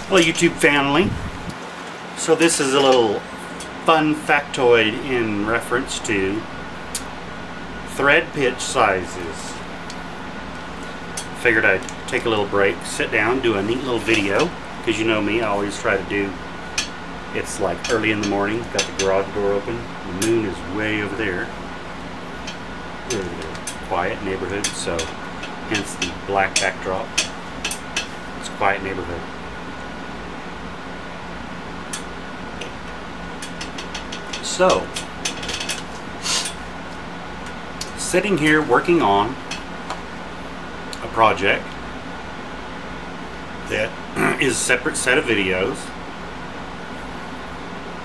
Hello YouTube family. So this is a little fun factoid in reference to thread pitch sizes. Figured I'd take a little break, sit down, do a neat little video, because you know me, I always try to do, it's like early in the morning, got the garage door open, the moon is way over there. Really quiet neighborhood, so hence the black backdrop. It's a quiet neighborhood. So, sitting here working on a project that is a separate set of videos.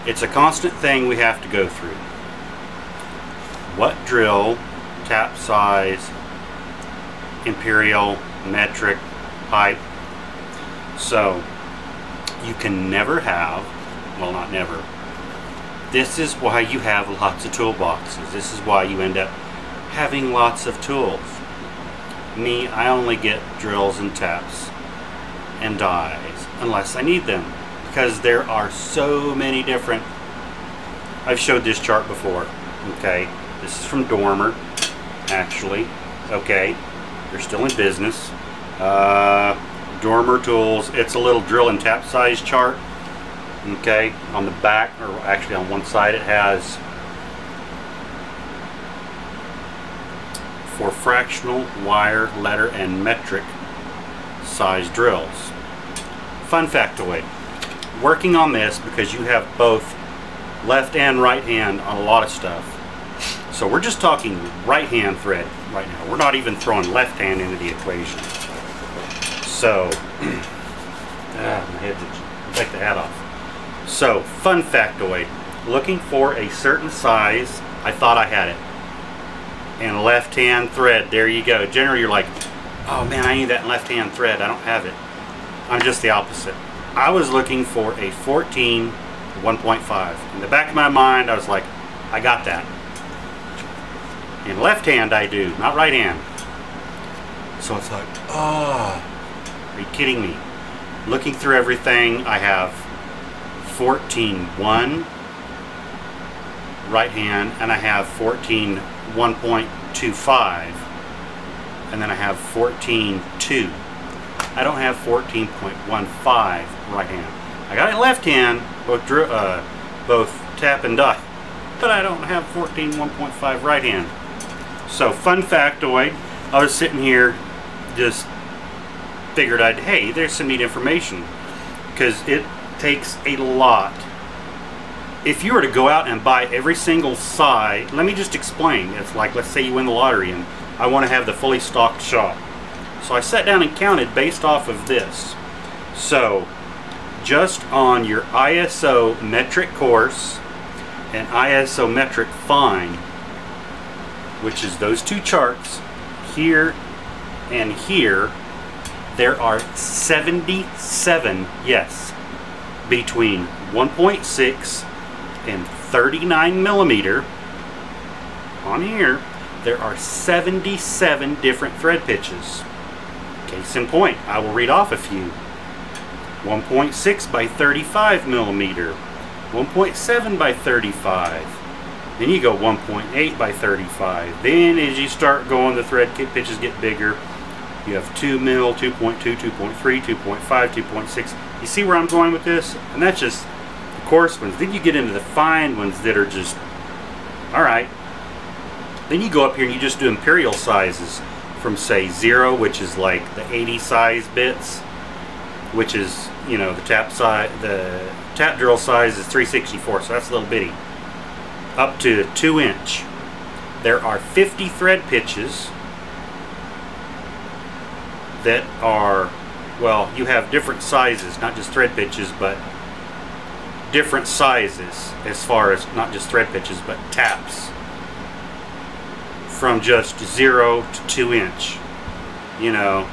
It's a constant thing we have to go through. What drill, tap size, imperial, metric, pipe. So, you can never have, well not never, this is why you have lots of toolboxes. This is why you end up having lots of tools. Me, I only get drills and taps and dies unless I need them, because there are so many different. I've showed this chart before. Okay, this is from Dormer, actually. Okay, they're still in business. Dormer Tools. It's a little drill and tap size chart. Okay, on the back, or actually on one side, it has for fractional, wire, letter, and metric size drills. Fun factoid. Working on this because you have both left and right hand on a lot of stuff. So we're just talking right hand thread right now. We're not even throwing left hand into the equation. So, my head's itching. I'll take the hat off. So, fun factoid. Looking for a certain size, I thought I had it. And left hand thread, there you go. Generally you're like, oh man, I need that left hand thread, I don't have it. I'm just the opposite. I was looking for a 14 1.5. In the back of my mind I was like, I got that. In left hand I do, not right hand. So it's like, oh, are you kidding me? Looking through everything, I have 14.1 right hand, and I have 14 1.25, and then I have 14.2. I don't have 14.15 right hand. I got it left hand, both tap and die, but I don't have 14.1.5 right hand. So fun factoid, I was sitting here just figured hey, there's some neat information, because it takes a lot. If you were to go out and buy every single size, let me just explain. It's like, let's say you win the lottery and I want to have the fully stocked shop. So I sat down and counted based off of this. So just on your ISO metric coarse and ISO metric fine, which is those two charts here and here, there are 77, yes, between 1.6 and 39 millimeter. On here there are 77 different thread pitches. Case in point, I will read off a few. 1.6 by 35 millimeter, 1.7 by 35, then you go 1.8 by 35. Then as you start going, the thread pitches get bigger. You have 2 mil, 2.2, 2.3, 2.5, 2.6. You see where I'm going with this? And that's just the coarse ones. Then you get into the fine ones that are just, alright. Then you go up here and you just do imperial sizes from, say, 0, which is like the 80 size bits, which is, you know, the tap size, the tap drill size is 364, so that's a little bitty, up to 2 inch. There are 50 thread pitches that are, well, you have different sizes, not just thread pitches, but different sizes as far as not just thread pitches, but taps, from just 0 to 2 inch. You know,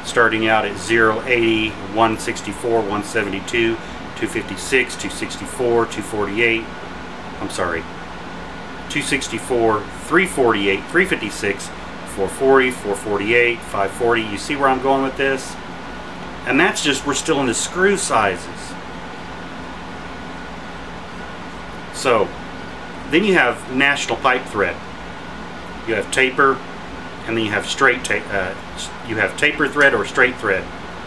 starting out at 0, 80, 164, 172, 256, 264, 248, I'm sorry, 264, 348, 356, 440, 448, 540. You see where I'm going with this? And that's just, we're still in the screw sizes. So then you have national pipe thread. You have taper, and then you have straight you have taper thread or straight thread.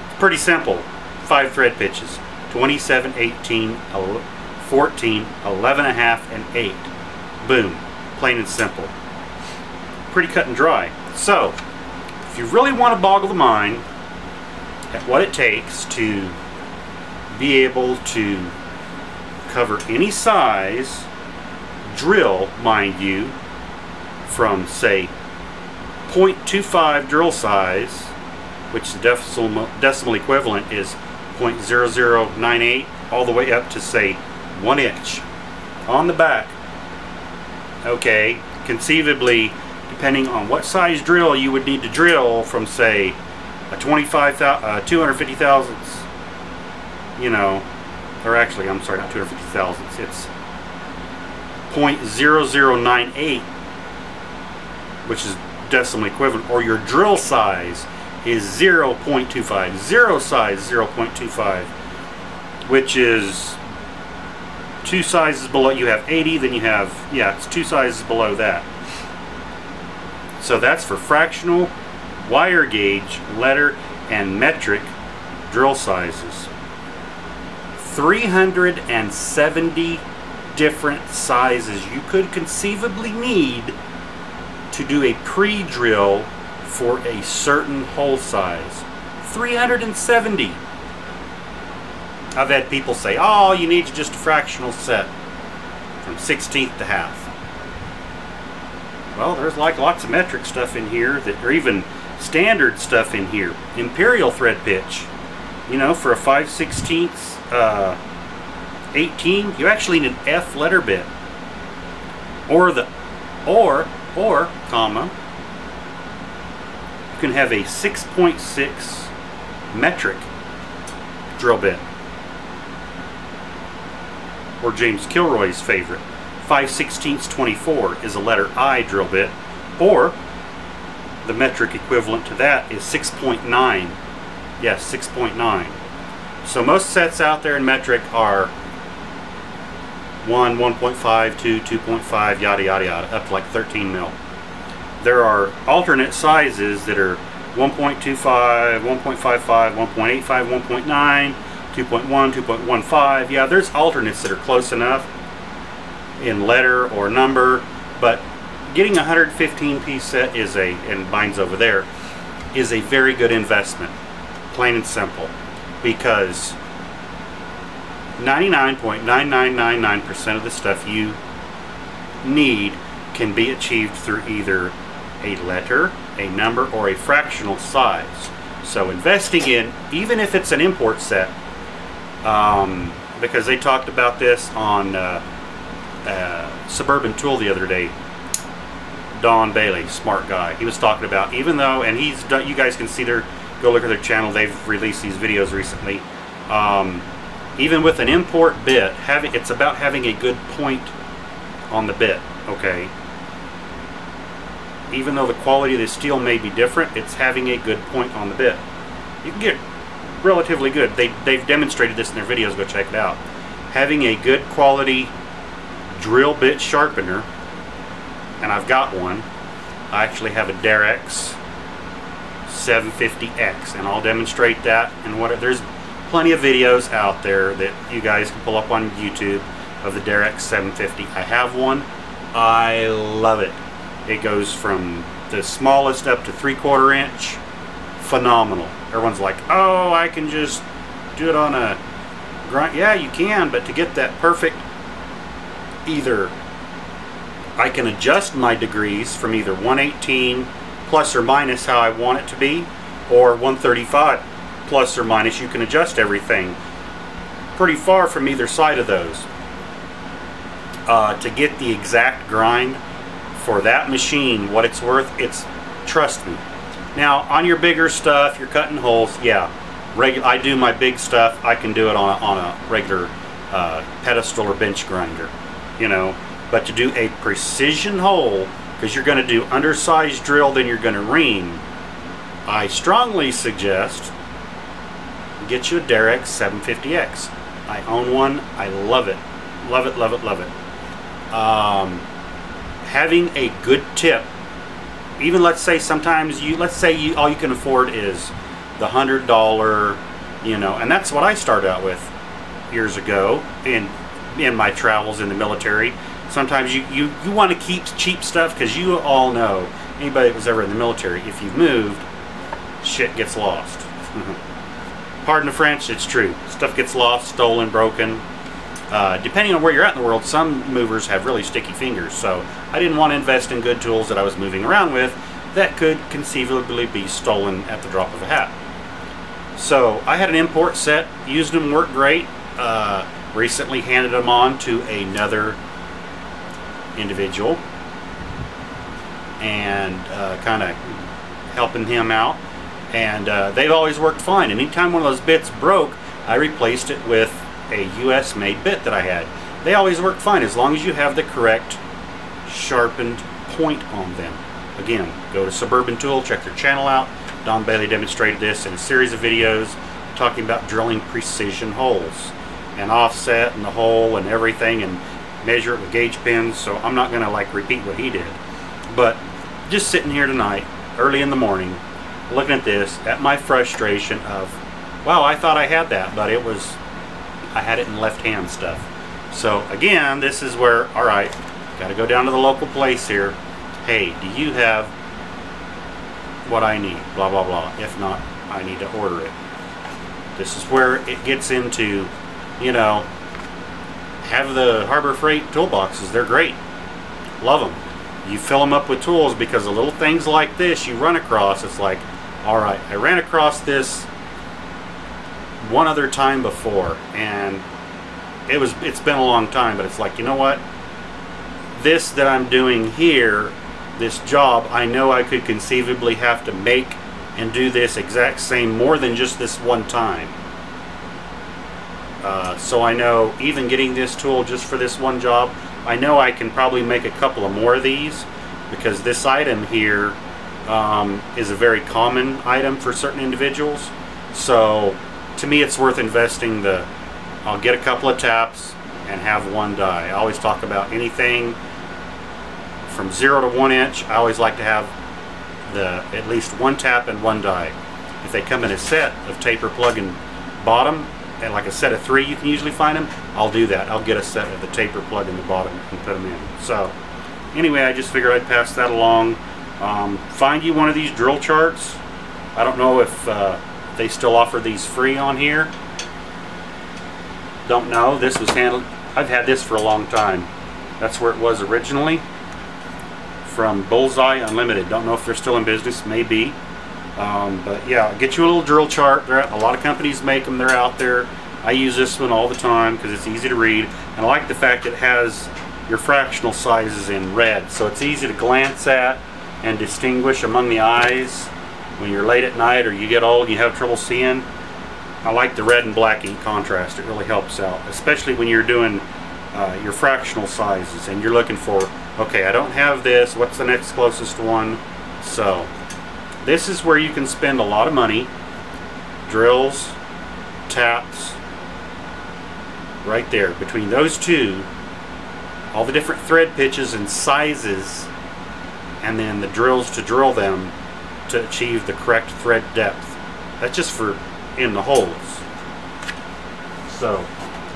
It's pretty simple. 5 thread pitches: 27, 18, 14, 11 and a half, and 8. Boom. Plain and simple. Pretty cut and dry. So, if you really want to boggle the mind at what it takes to be able to cover any size drill, mind you, from say 0.25 drill size, which the decimal equivalent is 0.0098, all the way up to say 1 inch on the back. Okay, conceivably, depending on what size drill you would need to drill, from say a 250 thousandths, you know, or actually, I'm sorry, not 250 thousandths, it's 0.0098, which is decimal equivalent, or your drill size is 0.25, zero size 0.25, which is 2 sizes below. You have 80, then you have, yeah, it's 2 sizes below that. So that's for fractional, wire gauge, letter, and metric drill sizes. 370 different sizes you could conceivably need to do a pre-drill for a certain hole size. 370. I've had people say, oh, you need just a fractional set from 16th to half. Well, there's like lots of metric stuff in here, that, or even standard stuff in here. Imperial thread pitch, you know, for a 5/16 18, you actually need an F letter bit, or comma, you can have a 6.6 metric drill bit, or James Kilroy's favorite 5/16 24 is a letter I drill bit, or the metric equivalent to that is 6.9. Yes, 6.9. So most sets out there in metric are 1, 1.5, 2, 2.5, yada yada yada, up to like 13 mil. There are alternate sizes that are 1.25, 1.55, 1.85, 1.9, 2.1, 2.15. Yeah, there's alternates that are close enough in letter or number, but getting a 115 piece set is and mine's over there, is a very good investment, plain and simple, because 99.9999% of the stuff you need can be achieved through either a letter, a number, or a fractional size. So investing in, even if it's an import set, because they talked about this on Suburban Tool the other day. Don Bailey, smart guy, he was talking about, even though, and he's done, you guys can see their, go look at their channel, they've released these videos recently. Even with an import bit, it's about having a good point on the bit, okay? Even though the quality of the steel may be different, it's having a good point on the bit. You can get relatively good. They've demonstrated this in their videos, go check it out. Having a good quality drill bit sharpener, and I've got one. I actually have a Darex 750X, and I'll demonstrate that. And there's plenty of videos out there that you guys can pull up on YouTube of the Darex 750. I have one. I love it. It goes from the smallest up to 3/4 inch. Phenomenal. Everyone's like, oh, I can just do it on a grind. Yeah, you can, but to get that perfect, either I can adjust my degrees from either 118 plus or minus how I want it to be, or 135 plus or minus. You can adjust everything pretty far from either side of those. To get the exact grind for that machine, what it's worth, trust me. Now, on your bigger stuff, you're cutting holes, yeah, I do my big stuff, I can do it on a regular pedestal or bench grinder, you know. But to do a precision hole, because you're going to do undersized drill, then you're going to ream, I strongly suggest get you a Darex 750X. I own one. I love it. Love it, love it, love it. Having a good tip, even let's say sometimes all you can afford is the $100, you know, and that's what I started out with years ago in my travels in the military. Sometimes you want to keep cheap stuff, because you all know, anybody that was ever in the military, if you've moved, shit gets lost. Pardon the French, it's true. Stuff gets lost, stolen, broken. Depending on where you're at in the world, some movers have really sticky fingers, so I didn't want to invest in good tools that I was moving around with that could conceivably be stolen at the drop of a hat. So I had an import set, used them, worked great. Recently handed them on to another individual and kind of helping him out, and they've always worked fine. And anytime one of those bits broke, I replaced it with a US made bit that I had. They always work fine as long as you have the correct sharpened point on them. Again, go to Suburban Tool, check their channel out. Don Bailey demonstrated this in a series of videos talking about drilling precision holes and offset and the hole and everything, and measure it with gauge pins. So I'm not gonna like repeat what he did, but just sitting here tonight early in the morning looking at this, at my frustration of, wow, I thought I had that, but I had it in left hand stuff. So again, this is where, all right, got to go down to the local place here. Hey, do you have what I need? Blah, blah, blah. If not, I need to order it. This is where it gets into, you know, have the Harbor Freight toolboxes. They're great. Love them. You fill them up with tools, because the little things like this you run across, it's like, all right, I ran across this one other time before, and it's been a long time, but it's like, you know what, this that I'm doing here, this job, I know I could conceivably have to make and do this exact same more than just this one time. So I know even getting this tool just for this one job, I know I can probably make a couple of more of these, because this item here is a very common item for certain individuals. So to me, it's worth investing I'll get a couple of taps and have one die. I always talk about anything from 0 to 1 inch. I always like to have at least one tap and one die. If they come in a set of taper plug and bottom, and like a set of 3 you can usually find them, I'll do that. I'll get a set of the taper plug in the bottom and put them in. So anyway, I just figured I'd pass that along. Find you one of these drill charts. I don't know if they still offer these free on here. Don't know. This was handled, I've had this for a long time. That's where it was originally, from Bullseye Unlimited. Don't know if they're still in business, maybe. But yeah, get you a little drill chart. A lot of companies make them, they're out there. I use this one all the time because it's easy to read, and I like the fact it has your fractional sizes in red, so it's easy to glance at and distinguish among the eyes when you're late at night or you get old and you have trouble seeing. I like the red and black ink contrast. It really helps out, especially when you're doing your fractional sizes and you're looking for, okay, I don't have this, what's the next closest one? So this is where you can spend a lot of money. Drills, taps, right there. Between those two, all the different thread pitches and sizes, and then the drills to drill them to achieve the correct thread depth. That's just for in the holes. So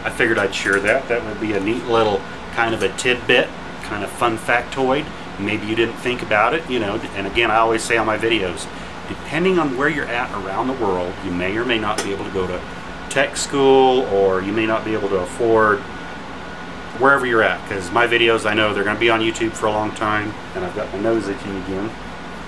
I figured I'd share that. That would be a neat little kind of a tidbit, kind of fun factoid. Maybe you didn't think about it, you know. And again, I always say on my videos, depending on where you're at around the world, you may or may not be able to go to tech school, or you may not be able to afford wherever you're at, because my videos, I know they're going to be on YouTube for a long time, and I've got my nose itching again.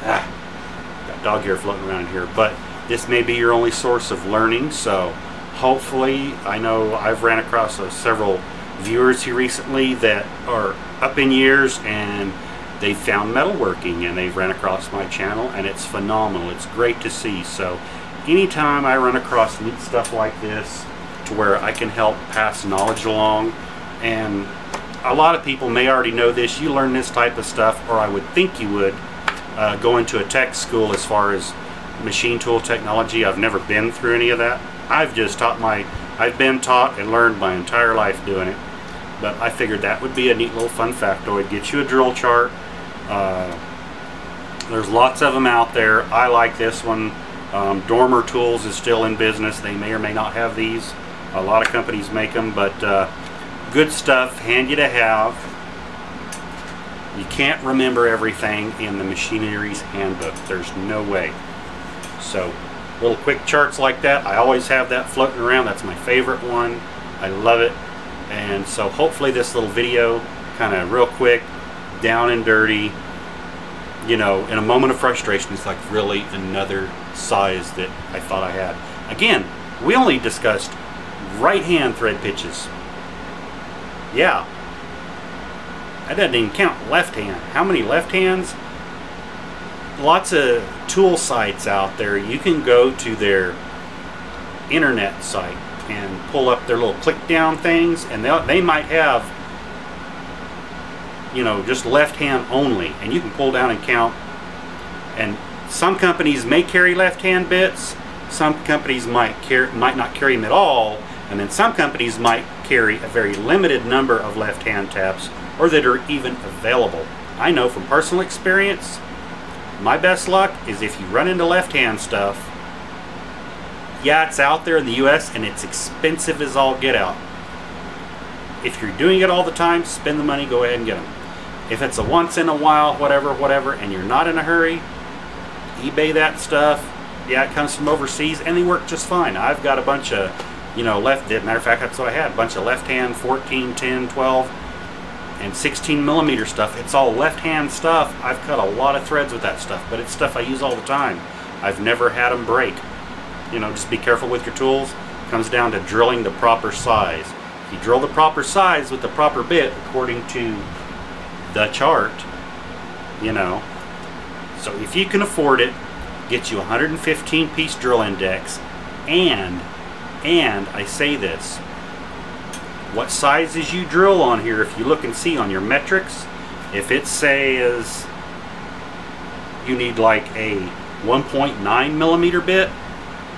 Got dog hair floating around here, but this may be your only source of learning. So hopefully, I know I've ran across several viewers here recently that are up in years, and they found metalworking and they've ran across my channel, and it's phenomenal. It's great to see. So anytime I run across neat stuff like this to where I can help pass knowledge along, and a lot of people may already know this, you learn this type of stuff, or I would think you would, go into a tech school as far as machine tool technology. I've never been through any of that, I've been taught and learned my entire life doing it. But I figured that would be a neat little fun factoid. Get you a drill chart. There's lots of them out there. I like this one. Dormer Tools is still in business. They may or may not have these. A lot of companies make them, but good stuff, handy to have. You can't remember everything in the Machinery's Handbook. There's no way. So little quick charts like that, I always have that floating around. That's my favorite one. I love it. And so hopefully this little video, kind of real quick, down and dirty, you know, in a moment of frustration, it's like really another size that I thought I had. Again, we only discussed right hand thread pitches. Yeah, that doesn't even count left hand. How many left hands? Lots of tool sites out there. You can go to their internet site and pull up their little click down things, and they might have, you know, just left hand only, and you can pull down and count. And some companies may carry left hand bits, some companies might not carry them at all, and then some companies might carry a very limited number of left hand taps, or that are even available. I know from personal experience, my best luck is if you run into left hand stuff. Yeah, it's out there in the US and it's expensive as all get out. If you're doing it all the time, spend the money, go ahead and get them. If it's a once in a while, whatever, and you're not in a hurry, eBay that stuff. Yeah, it comes from overseas and they work just fine. I've got a bunch of, you know, matter of fact, that's what I had, a bunch of left hand 14, 10, 12, and 16 millimeter stuff. It's all left hand stuff. I've cut a lot of threads with that stuff, but it's stuff I use all the time. I've never had them break. You know, just be careful with your tools. It comes down to drilling the proper size. If you drill the proper size with the proper bit according to the chart, you know. So if you can afford it, get you a 115 piece drill index, and I say this, what sizes you drill on here, if you look and see on your metrics, if it says you need like a 1.9 millimeter bit,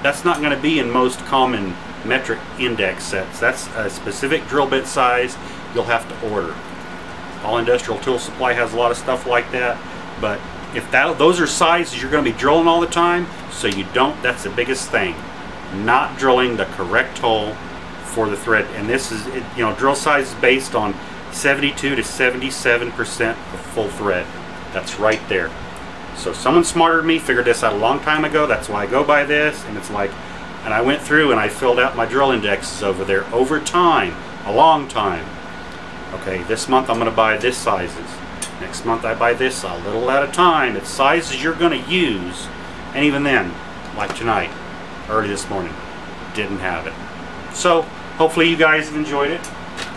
that's not going to be in most common metric index sets. That's a specific drill bit size you'll have to order. All Industrial Tool Supply has a lot of stuff like that, but if those are sizes you're going to be drilling all the time, so you don't, that's the biggest thing, not drilling the correct hole for the thread. And this is, you know, drill size is based on 72 to 77% of full thread. That's right there. So someone smarter than me figured this out a long time ago. That's why I go by this. And it's like, and I went through and I filled out my drill indexes over there over time, a long time. Okay, this month I'm going to buy this sizes. Next month I buy this, a little at a time. It's sizes you're going to use. And even then, like tonight, early this morning, didn't have it. So hopefully you guys have enjoyed it.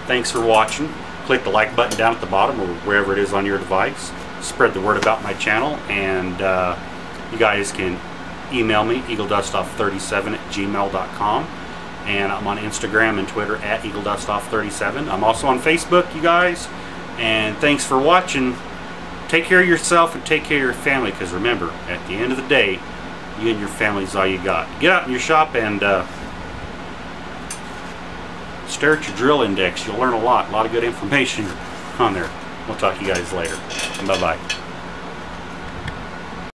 Thanks for watching. Click the like button down at the bottom or wherever it is on your device. Spread the word about my channel, and you guys can email me, eagledustoff37@gmail.com, and I'm on Instagram and Twitter at eagledustoff37. I'm also on Facebook, you guys, and thanks for watching. Take care of yourself and take care of your family, because remember, at the end of the day, you and your family's all you got. Get out in your shop and stare at your drill index. You'll learn a lot of good information on there. We'll talk to you guys later. Bye-bye.